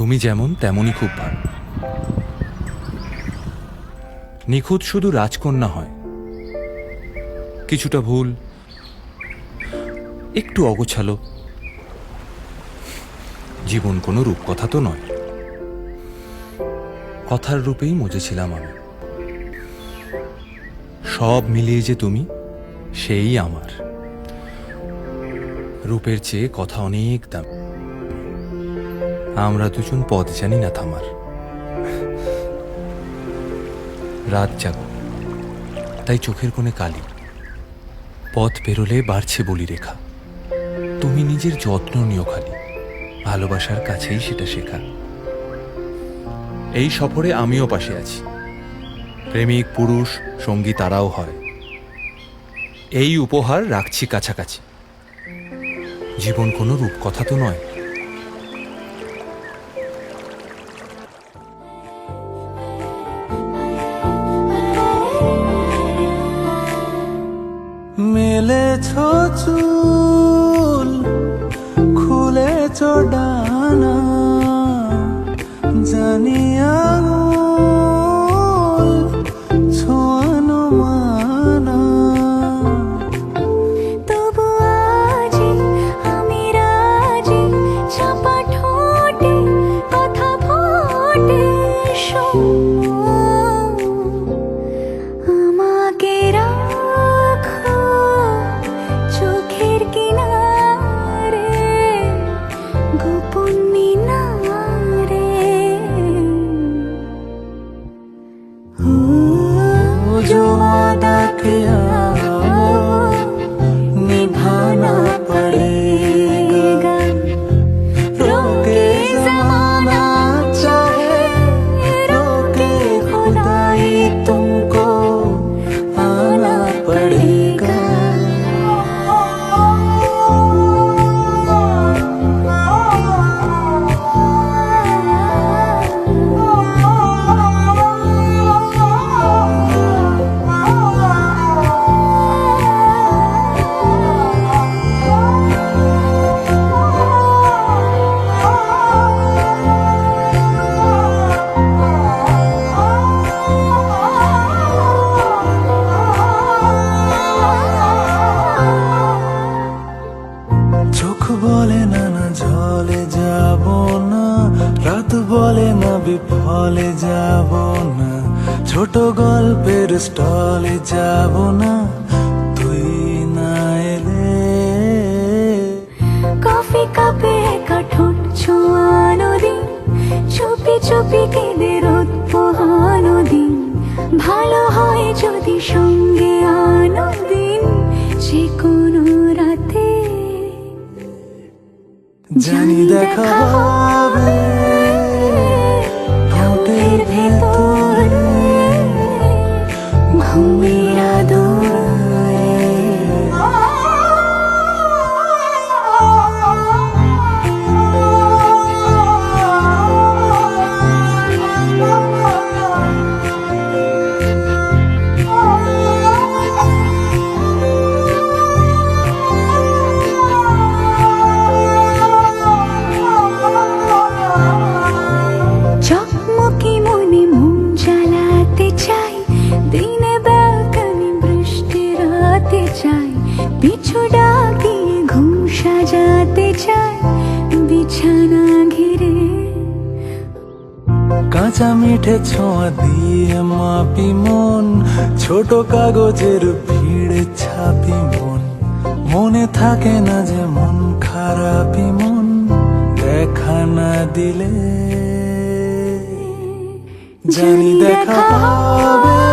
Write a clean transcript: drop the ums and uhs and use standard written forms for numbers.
তুমি যেমন তেমনই খুব ভালো। নিখুঁত শুধু রাজকন্যা হয়, কিছুটা ভুল, একটু অগোছালো। জীবন কোনো রূপকথা তো নয়, কথার রূপেই মজেছিলাম আমি। সব মিলিয়ে যে তুমি, সেই আমার। রূপের চেয়ে কথা অনেক দাম। আমরা দুজন পথ জানি না থামার। রাত জাগো, তাই চোখের কোণে কালি। পথ পেরোলে বাড়ছে বলি রেখা। তুমি নিজের যত্ন নিও খালি, ভালোবাসার কাছেই সেটা শেখা। এই সফরে আমিও পাশে আছি। প্রেমিক পুরুষ সঙ্গী তারাও হয়। এই উপহার রাখছি কাছাকাছি। জীবন কোনো রূপকথা তো নয়। মেলেছ চুল, খুলেছ ডানা, জানি আঙুল ছোঁয়ানো মানা। তবু আজি আমি রাজি, চাপা ঠোঁটে কথা ফোটে। আমাকে রাখো চোখের কিনারে, গোপন মিনারে। जो वादा किया निभाना पड़ेगा, रोके ज़माना चाहे रोके खुदाई, तुमको आना पड़ेगा। চোখ বলে না না ঝলে যাব না, রাত বলে না বিফলে যাব না, ছোট গল্পের স্টলে যাব না তুই না এলে। কফি কাপে একা ঠোঁট ছোঁয়ানো দিন, চুপি চুপি কেঁদে রোদ পোহানো দিন। ভালো হয় যদি সঙ্গে আনো দিন, যে কোনো রাতে জানি দেখা হবে ঠোঁটের ভেতরে, ঘুমের আদরে। চকমকি মনে মন জ্বালাতে চাই, দিনে বেলায় বৃষ্টি রাতে চাই, পিছু ডাক দিয়ে ঘুম সাজাতে চাই বিছানা ঘিরে। কাঁচা মিঠে ছোঁয়া দিয়ে মাপি মন, ছোট কাগজের ভিড়ে ছাপি মন। মনে থাকে না যে মন খারাপই মন, দেখা না দিলে। জানি দেখা হবে